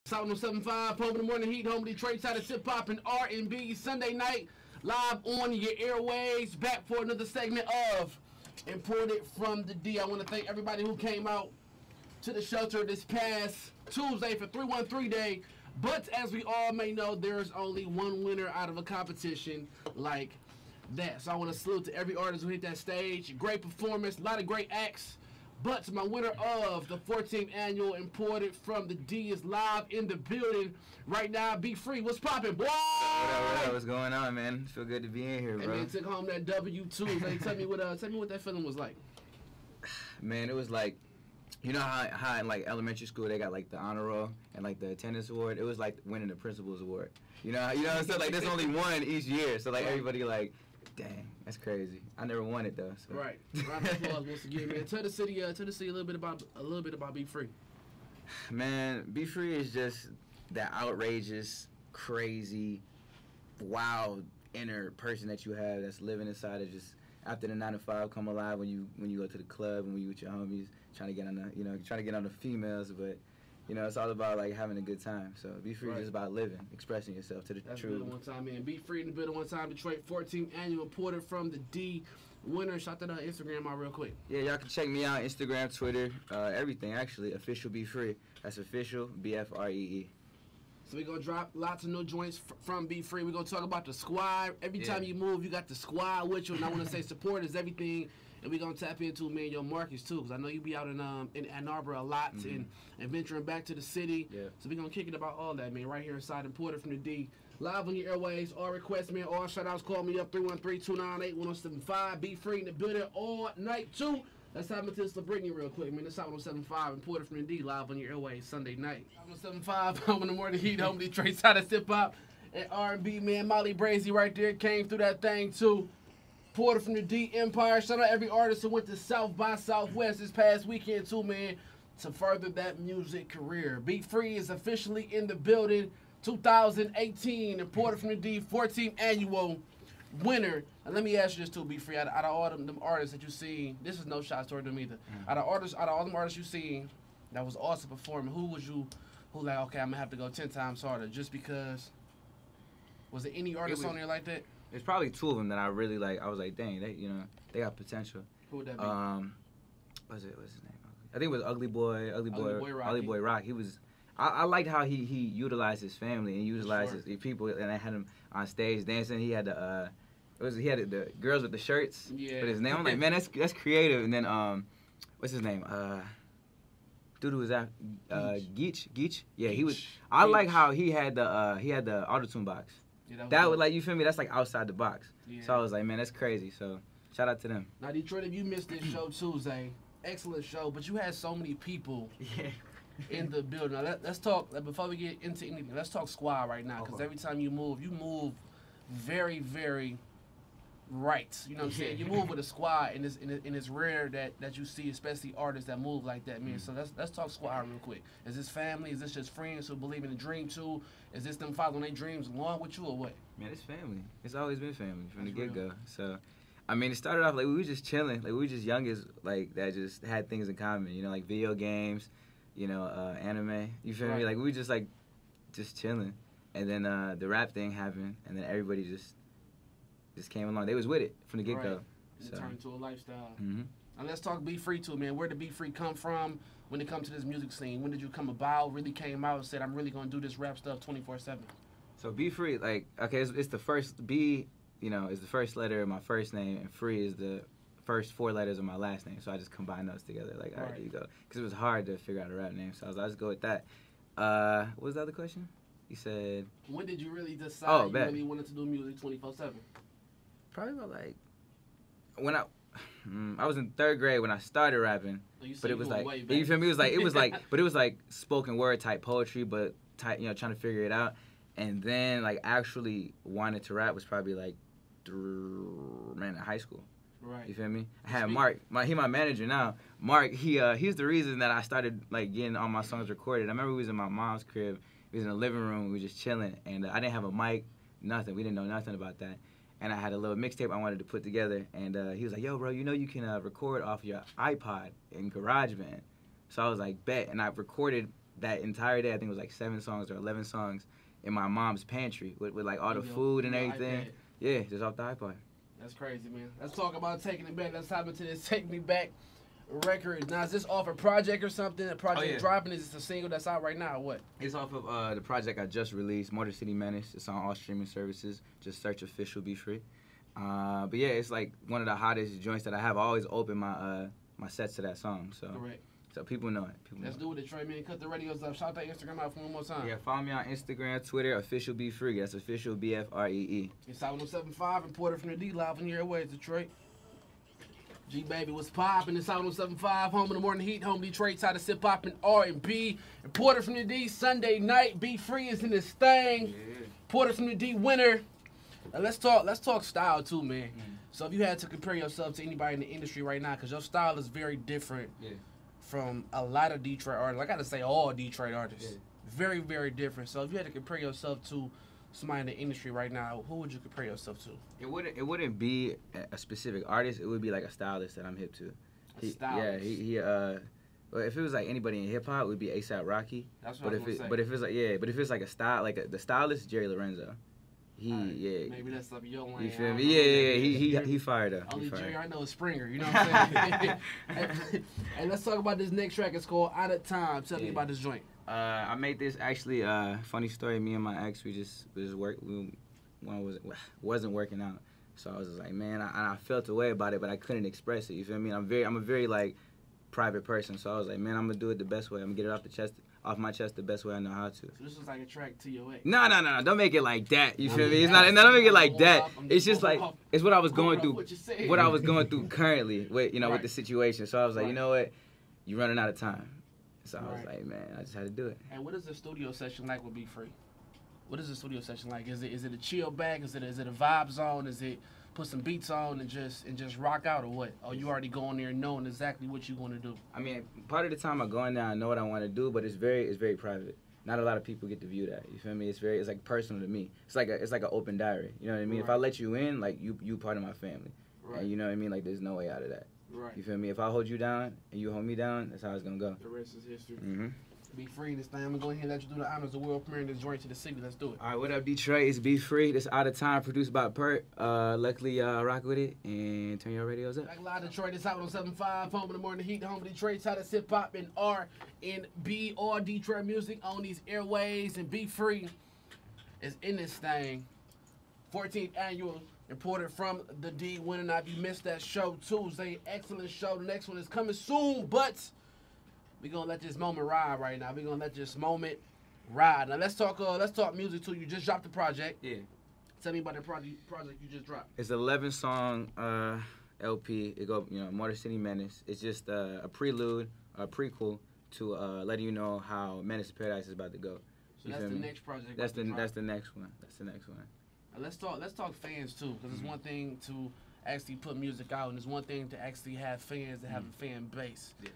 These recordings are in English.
775, home of the morning heat, home of Detroit, side of hip hop and R&B. Sunday night, live on your airways. Back for another segment of Imported from the D. I want to thank everybody who came out to the shelter this past Tuesday for 313 Day. But as we all may know, there's only one winner out of a competition like that. So I want to salute to every artist who hit that stage. Great performance, a lot of great acts. But my winner of the 14th annual Imported from the D is live in the building right now. Be free. What's poppin', boy? What's going on, man? Feel good to be in here, bro. Hey, man, took home that W2. Hey, tell me what that feeling was like. Man, it was like, you know how in like elementary school they got like the honor roll and like the attendance award. It was like winning the principal's award. You know what I'm saying? Like there's only one each year, so like everybody like, dang, that's crazy. I never won it though. So. Right. Round of applause once again, man. Tell the city a little bit about Be Free. Man, Be Free is just that outrageous, crazy, wild inner person that you have that's living inside of just after the 9 to 5 come alive when you go to the club and when you with your homies trying to get on the females, but it's all about like having a good time. So Be Free is just about living, expressing yourself to the truth. One time, man. Be Free in the building one time. Detroit 14th annual Imported from the D winner. Shout that Instagram out real quick. Yeah, y'all can check me out Instagram, Twitter, everything actually. Official Be Free. That's official BFREE. So we're going to drop lots of new joints from Be Free. We're going to talk about the squad. Every time you move, you got the squad with you. And I want to say support is everything. And we're going to tap into, man, your markets, too. Because I know you be out in Ann Arbor a lot and venturing back to the city. Yeah. So we're going to kick it about all that, man, right here inside Imported from the D. Live on your airways. All requests, man, all shout-outs. Call me up, 313-298-1075. Be Free in the building all night, too. Let's have Matilda bring you real quick, man. This is 1075 Imported from the D, live on your airways Sunday night. 1075, home in the morning heat, home Detroit side of hip hop and R&B, man. Molly Brazy right there came through that thing too. Imported from the D Empire. Shout out every artist who went to South by Southwest this past weekend too, man, to further that music career. Be Free is officially in the building. 2018 Imported from the D 14th annual winner. And let me ask you this too, Be Free. Out of all them artists that you see, this is no shots toward them either. Out of all them artists you seen that was awesome performing, who like, okay, I'm gonna have to go 10 times harder just because? Was there any artist on there like that? There's probably two of them that I really like. I was like, dang, they got potential. Who would that be? What's his name? I think it was Ugly Boy Rock. He was. I liked how he utilized his family and utilized his people, and I had him on stage dancing. He had the the girls with the shirts with his name. I'm like, man, that's creative. And then what's his name? Dude who was that? Geach. Yeah, he was. I like how he had the auto-tune box. Yeah, that was like, you feel me? That's like outside the box. Yeah. So I was like, man, that's crazy. So shout out to them. Now Detroit, if you missed this show Tuesday, excellent show, but you had so many people. Yeah. In the building. Now let's talk, before we get into anything, let's talk squad right now, because every time you move very, very right. You know what I'm saying? You move with a squad, and it's rare that you see, especially artists that move like that, man. So let's talk squad real quick. Is this family? Is this just friends who believe in the dream too? Is this them following their dreams along with you, or what? Man, it's family. It's always been family from the get-go. So, I mean, it started off like we were just chilling. Like we were just youngest, like that just had things in common. You know, like video games. Anime. You feel me? Like we just chilling, and then the rap thing happened, and then everybody just came along. They was with it from the get go. Right. So. It turned into a lifestyle. And let's talk Be Free too, man. Where did Be Free come from when it comes to this music scene? When did you come about? Really came out and said, I'm really gonna do this rap stuff 24/7. So Be Free, like, okay, it's the first B. Is the first letter of my first name, and Free is the first 4 letters of my last name, so I just combined those together. Like, all right, there you go. Because it was hard to figure out a rap name, so I was like, let's go with that. What was the other question? You said... When did you really decide you really wanted to do music 24/7? Probably about, like... When I was in 3rd grade when I started rapping, but it was like... You feel me? It was like spoken word type poetry, but type, trying to figure it out. And then, like, actually wanted to rap was probably, like, in high school. Right. You feel me? I had Mark. He my manager now. Mark, he's the reason that I started like getting all my songs recorded. I remember we was in my mom's crib. We was in the living room. We were just chilling, and I didn't have a mic, nothing. We didn't know nothing about that. And I had a little mixtape I wanted to put together. And he was like, "Yo, bro, you can record off your iPod in GarageBand." So I was like, "Bet." And I recorded that entire day, I think it was like 7 songs or 11 songs in my mom's pantry with like all the food and everything. Yeah, just off the iPod. That's crazy, man. Let's talk about Taking It Back. Let's hop into this Take Me Back record. Now, is this off a project or something? A project dropping? Is this a single that's out right now or what? It's off of the project I just released, Motor City Menace. It's on all streaming services. Just search Official Be Free. But yeah, it's like one of the hottest joints that I have. I always open my my sets to that song. So. Correct. So people know it. Let's do it, Detroit, man. Cut the radios up. Shout that Instagram out for one more time. Yeah, follow me on Instagram, Twitter, Official Be Free. That's Official BFREE. It's 7075, imported from the D live in your airways, Detroit. G baby, what's poppin'? It's 7075, home in the morning heat, home Detroit's how to sit poppin' R&B. Imported from the D, Sunday night. Be Free is in this thing. Yeah. Imported from the D, winner. Now let's talk style too, man. So if you had to compare yourself to anybody in the industry right now, because your style is very different. Yeah. From a lot of Detroit artists. I gotta say all Detroit artists. Yeah. Very, very different. So if you had to compare yourself to somebody in the industry right now, who would you compare yourself to? It wouldn't be a specific artist. It would be like a stylist that I'm hip to. Stylist. Yeah, well, if it was like anybody in hip hop, it would be ASAP Rocky. That's what I was gonna say. But if it's like a style, like the stylist, Jerry Lorenzo. Maybe that's up your lane. You feel me? Yeah. He fired up. Only Jerry I know is Springer. You know what I'm saying? And let's talk about this next track. It's called Out of Time. Tell me about this joint. I made this actually. Funny story. Me and my ex, we wasn't working out. So I was just like, man, I felt a way about it, but I couldn't express it. You feel me? I'm a very like private person. So I was like, man, I'm gonna do it the best way. I'm gonna get it off my chest the best way I know how to. So this was like a track to your ex. No. Don't make it like that. You feel me? It's not. Don't make it like that. It's just like it's what I was going through. What I was going through currently with with the situation. So I was like, you know what? You're running out of time. So I was like, man, I just had to do it. And what is the studio session like with Be Free? What is the studio session like? Is it a chill bag? Is it a vibe zone? Is it put some beats on and just rock out, or what? Or you already go in there knowing exactly what you want to do? I mean, part of the time I go in there, I know what I want to do, but it's very private. Not a lot of people get to view that. You feel me? It's like personal to me. It's like an open diary. You know what I mean? Right. If I let you in, like you part of my family. Right. And you know what I mean? Like there's no way out of that. Right. You feel me? If I hold you down and you hold me down, that's how it's gonna go. The rest is history. Be Free this time. I'm gonna go ahead and let you do the honors of world premiering this joint to the city. Let's do it. All right, what up, Detroit? It's Be Free. This Out of Time, produced by Pert. Luckily, rock with it and turn your radios up. Back live Detroit. It's 7075, home in the morning heat, home of Detroit's hottest hip hop and R&B, all Detroit music on these airways. And Be Free is in this thing. 14th annual. Reported from the D winning. Now, if you missed that show Tuesday, excellent show. The next one is coming soon, but we're gonna let this moment ride right now. We're gonna let this moment ride. Now let's talk music too. You just dropped the project. Yeah. Tell me about the project you just dropped. It's an 11-song LP. It go Motor City Menace. It's just a prelude, a prequel to letting you know how Menace to Paradise is about to go. So that's the next project. That's the next one. That's the next one. Now let's talk fans too, because it's one thing to actually put music out, and it's one thing to actually have fans that have a fan base. Yeah.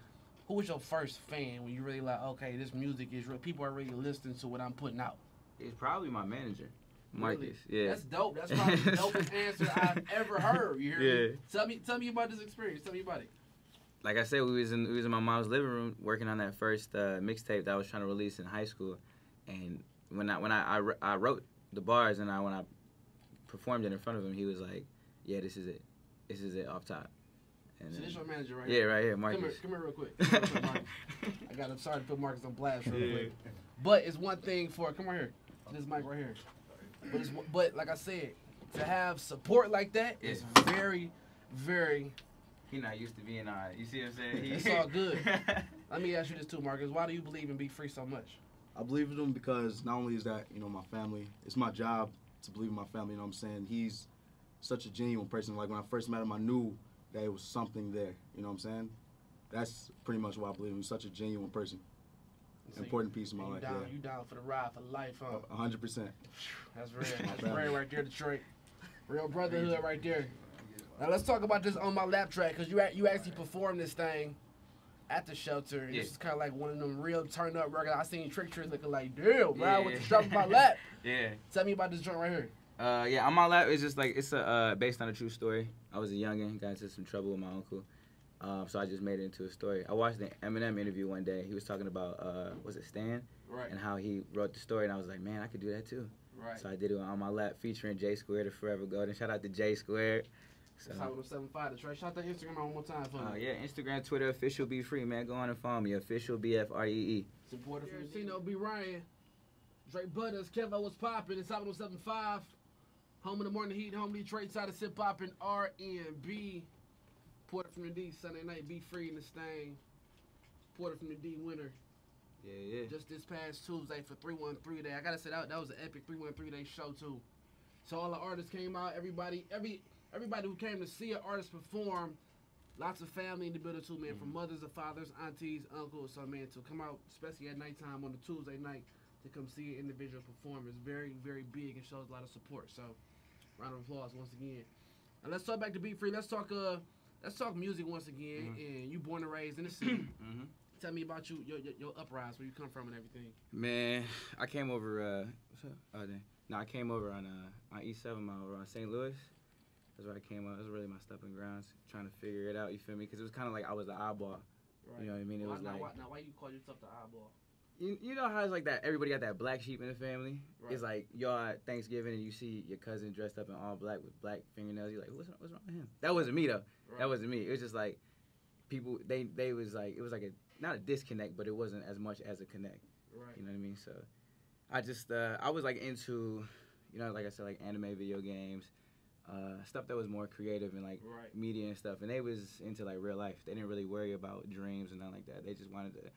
Who was your first fan when you really like, okay, this music is real, people are really listening to what I'm putting out? It's probably my manager, Marcus. Really? Yeah. That's dope. That's probably the dopest answer I've ever heard. You hear me? Tell me about this experience. Tell me about it. Like I said, we was in my mom's living room working on that first mixtape that I was trying to release in high school, and when I wrote the bars and when I performed it in front of him, he was like, "Yeah, this is it off top." And so this your manager right here? Yeah, right here, Marcus. Come here real quick. I'm sorry to put Marcus on blast real quick. But it's one thing come right here, to this mic right here. But like I said, to have support like that is very, very. He not used to being on. You see what I'm saying? It's all good. Let me ask you this too, Marcus. Why do you believe in Be Free so much? I believe in him because not only is that, my family, it's my job to believe in my family, you know what I'm saying? He's such a genuine person. Like when I first met him, I knew that it was something there, you know what I'm saying? That's pretty much why I believe in him. He's such a genuine person. So important piece of my life. You down for the ride for life, huh? 100%. That's real. That's real right there, Detroit. Real brotherhood right there. Now let's talk about this On My Lap track, because you actually performed this thing at the shelter. This is kind of like one of them real turn up records. I seen Trick Trick looking like, damn, bro, with the strap on my lap. Yeah. Tell me about this joint right here. On My Lap is just like, it's based on a true story. I was a youngin', got into some trouble with my uncle. So I just made it into a story. I watched the Eminem interview one day. He was talking about, was it Stan? Right. And how he wrote the story, and I was like, man, I could do that too. Right. So I did it on my lap, featuring J Square, the Forever Golden. Shout out to J Square. So. 775 Detroit. Shout out to Instagram one more time for me. Yeah, Instagram, Twitter, official Be Free, man. Go on and follow me, official BFREE. Supporter from Tino B. Ryan, Drake Butters, Kevo was popping. It's 775. Home in the morning heat, home Detroit side of Sip Poppin' R&B. Porter from the D, Sunday night, Be Free in the Stain. Porter from the D winner. Yeah. Just this past Tuesday for 313 Day. I gotta say that was an epic 313 Day show too. So all the artists came out, everybody who came to see an artist perform, lots of family in the building too, man, from mothers to fathers, aunties, uncles. So man, to come out, especially at nighttime on a Tuesday night, to come see an individual perform is very, very big and shows a lot of support. So round of applause once again. And let's talk back to Be Free. Let's talk music once again. And you born and raised in the city. Tell me about your uprise, where you come from and everything. Man, I came over. I came over on East 7 Mile over on St. Louis. That's where I came up. It was really my stepping grounds, trying to figure it out. You feel me? Because it was kind of like I was the oddball. Right. You know what I mean? It was now why you call yourself the oddball? You know how it's like that. Everybody got that black sheep in the family. Right. It's like y'all at Thanksgiving and you see your cousin dressed up in all black with black fingernails. You're like, what's wrong with him? That wasn't me though. Right. That wasn't me. It was just like people. They was like, it was like not a disconnect, but it wasn't as much as a connect. Right. You know what I mean? So I just I was like into, like I said, like anime, video games, stuff that was more creative and like media and stuff. And they was into like real life. They didn't really worry about dreams and nothing like that. They just wanted to,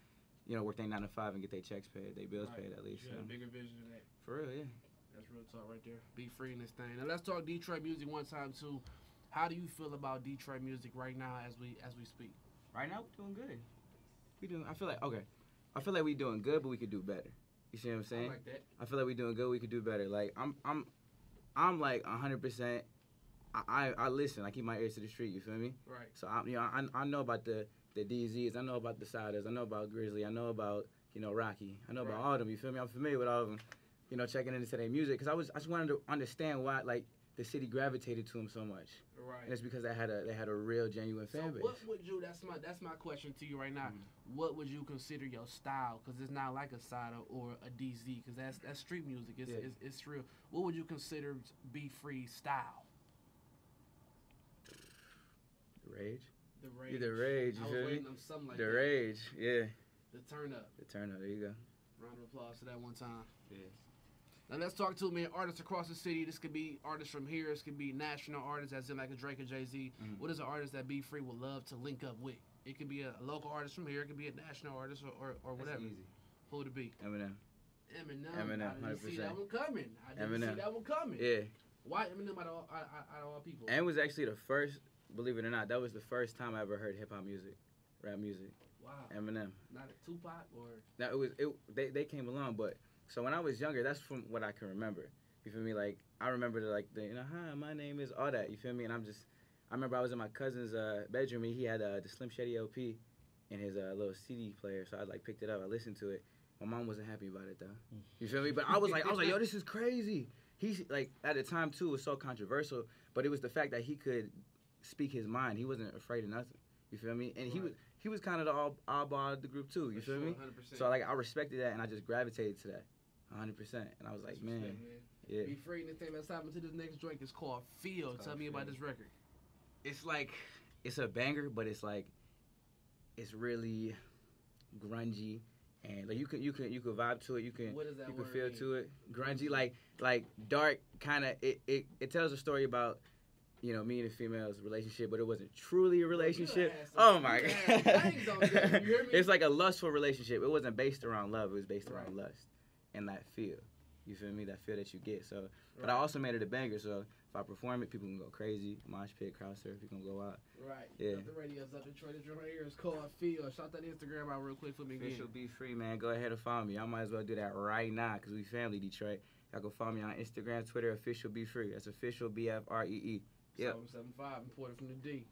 work their 9 to 5 and get their checks paid, their bills paid at least. You had a bigger vision than that. For real, yeah. That's real talk right there. Be free in this thing. Now let's talk Detroit music one time too. How do you feel about Detroit music right now as we speak? Right now we're doing good. I feel like we're doing good, but we could do better. You see what I'm saying? I like that. I feel like we're doing good, we could do better. Like I'm like 100%. I listen. I keep my ears to the street. You feel me? Right. So I know about the DZs. I know about the Siders. I know about Grizzly. I know about Rocky. I know about all of them. You feel me? I'm familiar with all of them. Checking into their music because I just wanted to understand why like the city gravitated to them so much. Right. And it's because they had a real genuine fan base. What would you? That's my question to you right now. What would you consider your style? Because it's not like a Sider or a DZ. Because that's street music. It's real. What would you consider Be Free style? The Rage. The Rage. You I feel was waiting me? on something like the that. Rage. Yeah. The Turn Up. The Turn Up. There you go. Round of applause to that one time. Yeah. Now let's talk to artists across the city. This could be artists from here. This could be national artists, as in like a Drake or Jay-Z. What is an artist that Be Free would love to link up with? It could be a local artist from here. It could be a national artist or whatever. That's easy. Who would it be? Eminem. Eminem. 100%. I didn't see that one coming. Yeah. Why Eminem out of all people? And was actually the first, believe it or not, that was the first time I ever heard hip-hop music, rap music. Wow. Eminem. Not a Tupac or? No, they came along, but so when I was younger, that's from what I can remember. You feel me? Like I remember hi, my name is all that. You feel me? And I remember I was in my cousin's bedroom and he had the Slim Shady LP in his little CD player, so I like picked it up. I listened to it. My mom wasn't happy about it though. You feel me? But I was like, yo, this is crazy. He's like at the time too, it was so controversial, but it was the fact that he could speak his mind. He wasn't afraid of nothing. You feel me? And he was kind of the oddball of the group too. You feel me? 100%. So like I respected that and I just gravitated to that, 100%. And I was like, man, yeah. Be Free in this thing. Let's hop into this next joint. It's called Feel. Tell me about this record. It's like it's a banger, but it's like it's really grungy. And like you could vibe to it. You can feel to it. Grungy, like dark, kind of. It tells a story about me and a female's relationship, but it wasn't truly a relationship. Oh my god! It's like a lustful relationship. It wasn't based around love. It was based around lust and that feel. You feel me? That feel that you get. So, but I also made it a banger. So if I perform it, people can go crazy. Mosh pit, crowd surf. You can go out. Right. Yeah. The radio's up. Detroit. The drum right here is called Feel. Shout that Instagram out real quick for me again. Official Be Free, man. Go ahead and follow me. I might as well do that right now because we family Detroit. Y'all go follow me on Instagram, Twitter. Official Be Free. That's official BFREE. Yep. 775, imported from the D.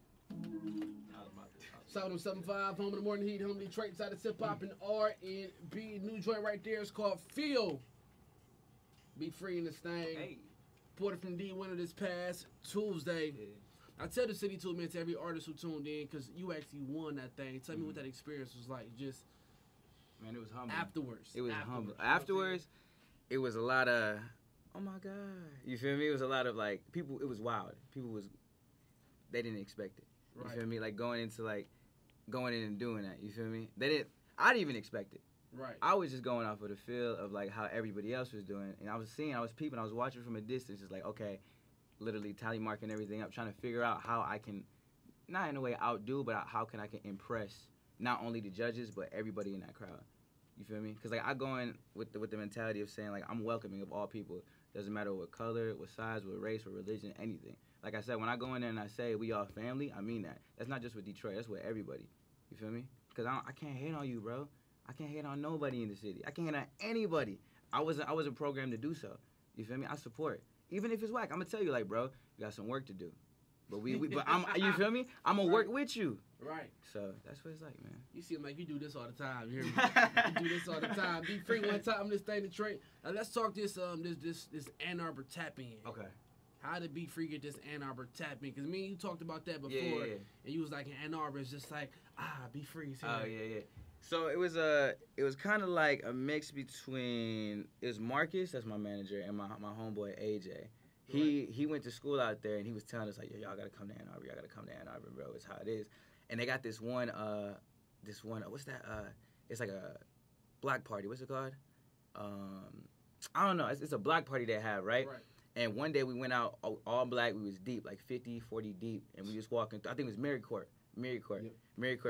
775, home in the morning heat, home Detroit, side of Sip Poppin' R&B. New joint right there is called Feel. Be Free in this thing. Hey. Porter from D winner this past Tuesday. Yeah. I tell the city too, man, to every artist who tuned in, because you actually won that thing. Tell me what that experience was like. Just, man, it was humbling. Afterwards. It was humbling. Afterwards, it was a lot of, oh my God. You feel me? It was a lot of like, people, it was wild. They didn't expect it. You feel me? Like going in and doing that. You feel me? I didn't even expect it. Right. I was just going off of the feel of like how everybody else was doing. And I was peeping, I was watching from a distance, just like, okay, literally tally marking everything up, trying to figure out how I can, not in a way outdo, but how can I impress not only the judges, but everybody in that crowd. You feel me? Because like I go in with the mentality of saying like I'm welcoming of all people. Doesn't matter what color, what size, what race, what religion, anything. Like I said, when I go in there and I say we all family, I mean that. That's not just with Detroit. That's with everybody. You feel me? Because I can't hate on you, bro. I can't hate on nobody in the city. I can't hate on anybody. I wasn't programmed to do so. You feel me? I support. Even if it's whack, I'm gonna tell you like, bro, you got some work to do. But you feel me? I'm gonna work with you. Right. So that's what it's like, man. You seem like you do this all the time. You hear me? You do this all the time. Be free one time. This thing Detroit. Now let's talk this Ann Arbor tap in. Okay. How did Be Free get this Ann Arbor tap in? Because me and you talked about that before, and you was like, Ann Arbor is just like Be Free. Oh yeah. So it was kind of like a mix between, it was Marcus, that's my manager, and my homeboy AJ. He went to school out there, and he was telling us like, yo, y'all gotta come to Ann Arbor, bro. It's how it is. And they got this one, what's that? It's like a block party. What's it called? I don't know. It's a block party they have, right? And one day we went out all black. We was deep, like 50, 40 deep, and we just walking through. I think it was Mary Court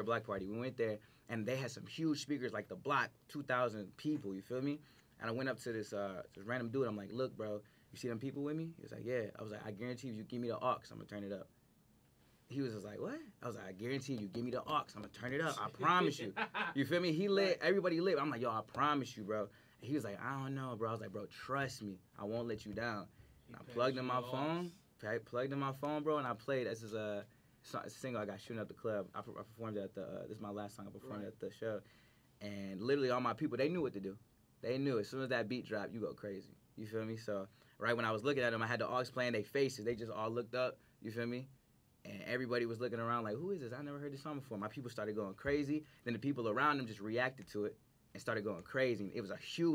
block party. We went there, and they had some huge speakers, like the block, 2,000 people. You feel me? And I went up to this random dude. I'm like, look, bro, you see them people with me? He was like, yeah. I was like, I guarantee you give me the aux, I'm gonna turn it up. He was just like, what? I was like, I guarantee you give me the aux, I'm gonna turn it up. I promise you. You feel me? He lit, everybody lit. I'm like, yo, I promise you, bro. And he was like, I don't know, bro. I was like, bro, trust me, I won't let you down. And I plugged in my phone, bro, and I played. This is a single I got shooting up the club. I performed at this is my last song I performed at the show. And literally all my people, they knew what to do. They knew as soon as that beat dropped, you go crazy. You feel me? So right when I was looking at them, I had the aux playing their faces. They just all looked up. You feel me? And everybody was looking around like, who is this? I never heard this song before. My people started going crazy. Then the people around them just reacted to it and started going crazy. It was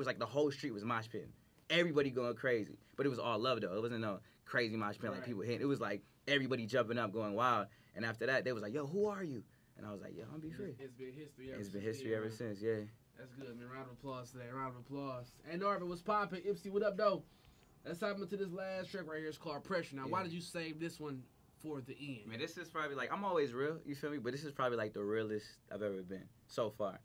like the whole street was mosh pitting. Everybody going crazy. But it was all love, though. It wasn't no crazy mosh pit like people hitting. It was like everybody jumping up, going wild. And after that, they was like, yo, who are you? And I was like, yo, I'm Be Free. It's been history ever since. It's been history ever since, yeah. That's good, man. Round of applause today. Round of applause. Ann Arbor was popping. Ipsy, what up, though? Let's hop into this last track right here. It's called Pressure. Now, why did you save this one for the end? Man, this is probably like, I'm always real, you feel me? But this is probably like the realest I've ever been so far.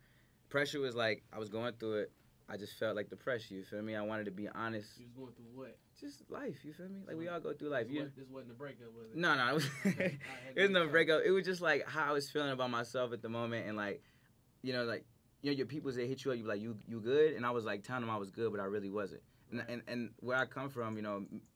Pressure was like, I was going through it. I just felt like the pressure, you feel me? I wanted to be honest. You was going through what? Just life, you feel me? Like we all go through life. This wasn't a breakup, was it? No, it was it was no breakup. It was just like how I was feeling about myself at the moment, and like, your people say hit you up, you be like, you good? And I was like telling them I was good, but I really wasn't. And where I come from,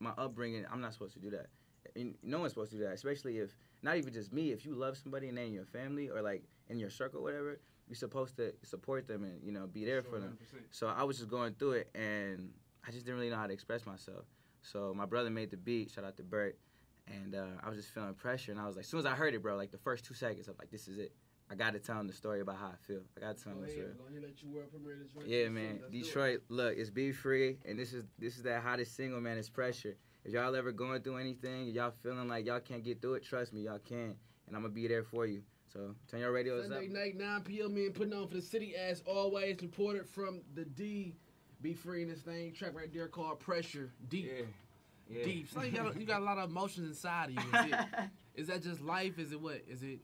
my upbringing, I'm not supposed to do that. And no one's supposed to do that, especially if, not even just me, if you love somebody and they're in your family or like in your circle or whatever, you're supposed to support them and, be there for them. 100%. So I was just going through it, and I just didn't really know how to express myself. So my brother made the beat, shout out to Bert, and I was just feeling pressure, and I was like, as soon as I heard it, bro, like the first 2 seconds, I'm like, this is it. I got to tell him the story about how I feel. I got to tell him the story. Let you world premiere this right. Yeah, man. Detroit, look, it's Be Free, and this is that hottest single, man. It's Pressure. If y'all ever going through anything, y'all feeling like y'all can't get through it, trust me, y'all can, and I'm going to be there for you. So turn your radios up. Sunday night, 9 p.m. man, putting on for the city as always. Reported from the D. Be Free in this thing. Track right there called Pressure. Deep. Yeah. Deep. So you got a lot of emotions inside of you. Is that just life? Is it what? Is it?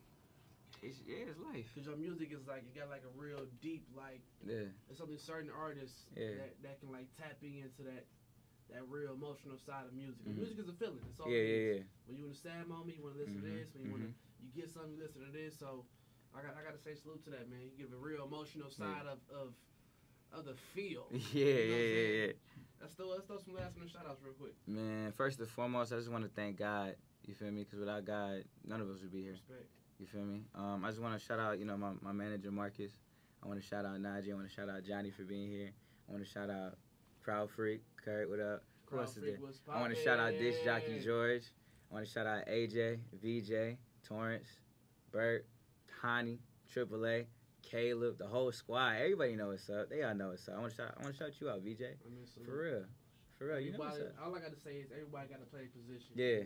It's life. Because your music is like, it got like a real deep, like, there's something certain artists that can like tap into that real emotional side of music. Mm-hmm. Music is a feeling. It's all it is. When you're in a sad moment, you want to listen to this. When you get something, you listen to this. So I got to say salute to that, man. You give a real emotional side of the feel. Yeah. Let's throw some last minute shout outs real quick. Man, first and foremost, I just want to thank God. You feel me? Because without God, none of us would be here. Respect. You feel me? I just want to shout out, my manager Marcus. I want to shout out Najee. I want to shout out Johnny for being here. I want to shout out Crowd Freak. Kurt, what up? Who else is there? I want to shout out Disc Jockey George. I I want to shout out AJ, VJ, Torrance, Bert, Honey, AAA, Caleb, the whole squad. Everybody know what's up. They all know what's up. I want to shout you out, VJ. For real. For real, you know what's up. All I got to say is everybody got to play a position. Yeah,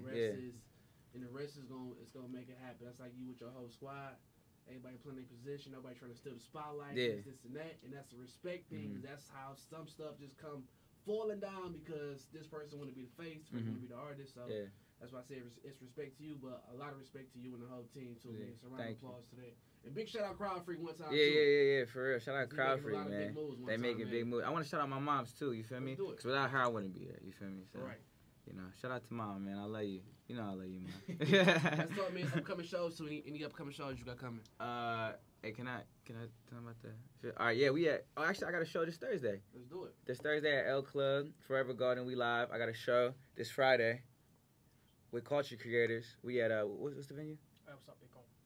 And the rest is gonna make it happen. That's like you with your whole squad. Everybody playing their position. Nobody trying to steal the spotlight. Yeah. This and that. And that's a respect thing. That's how some stuff just come falling down because this person want to be the face, this person want to be the artist. So that's why I say it's respect to you, but a lot of respect to you and the whole team too, man. So round of applause to that. And big shout out Crowd Freak one time. Yeah, for real. Shout out Crowd Freak, man. They making big moves. I want to shout out my moms too. You feel me? Because without her, I wouldn't be here. You feel me? So, right. You know, shout out to mom, man. I love you. You know I love you, man. Let's talk, man. Upcoming shows too. Any upcoming shows you got coming? Hey, can I tell them about that? All right, yeah, we at. Oh, actually, I got a show this Thursday. Let's do it. This Thursday at L Club, Forever Garden. We live. I got a show this Friday with culture creators. We at what's the venue?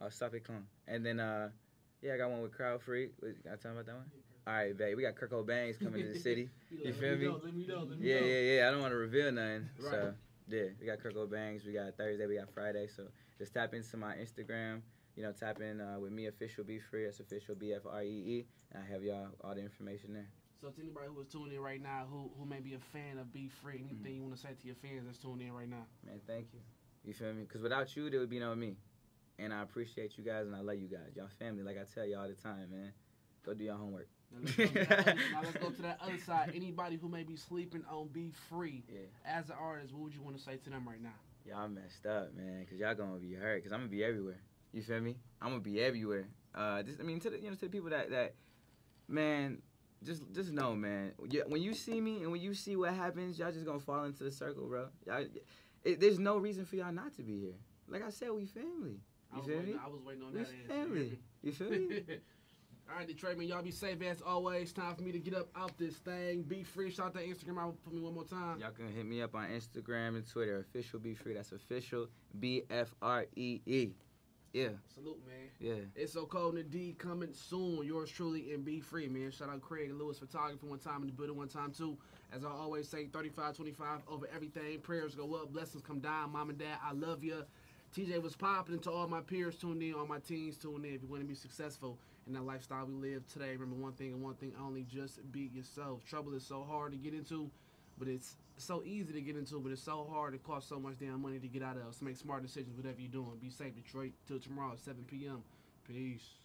Sapicon. And then yeah, I got one with Crowd Freak. Got to tell them about that one? All right, babe. We got Kirko Bangs coming to the city. You feel me? Let me know. Yeah. I don't want to reveal nothing. Right. So, yeah, we got Kirko Bangs. We got Thursday. We got Friday. So, just tap into my Instagram. You know, tap in with me, Official Be Free. That's Official BFREE. And I have y'all all the information there. So, to anybody who is tuning in right now who may be a fan of Be Free, anything you want to say to your fans that's tuning in right now? Man, thank you. You feel me? Because without you, there would be no me. And I appreciate you guys, and I love you guys. Y'all family, like I tell you all the time, man. Go do your homework. Now let's go to that other side. Anybody who may be sleeping on Be Free, as an artist, what would you want to say to them right now? Y'all messed up, man, because y'all going to be hurt, because I'm going to be everywhere. You feel me? I'm going to be everywhere. To the people that man, just know, man. When you see me and when you see what happens, y'all just going to fall into the circle, bro. There's no reason for y'all not to be here. Like I said, we family. You feel me? I was waiting on that answer. Family. You feel me? All right, Detroit, man. Y'all be safe as always. Time for me to get up out this thing. Be Free. Shout that Instagram out for me one more time. Y'all can hit me up on Instagram and Twitter. Official Be Free. That's Official BFREE. Yeah. Salute, man. Yeah. It's So Cold in the D coming soon. Yours truly and Be Free, man. Shout out Craig and Lewis Photography one time in the building one time too. As I always say, 35-25 over everything. Prayers go up. Blessings come down. Mom and Dad, I love you. TJ was popping to all my peers tuned in, all my teens tuned in. If you want to be successful in that lifestyle we live today, remember one thing and one thing only, just be yourself. Trouble is so hard to get into, but it's so easy to get into, but it's so hard. It costs so much damn money to get out of. So make smart decisions, whatever you're doing. Be safe, Detroit. Till tomorrow, 7 p.m. Peace.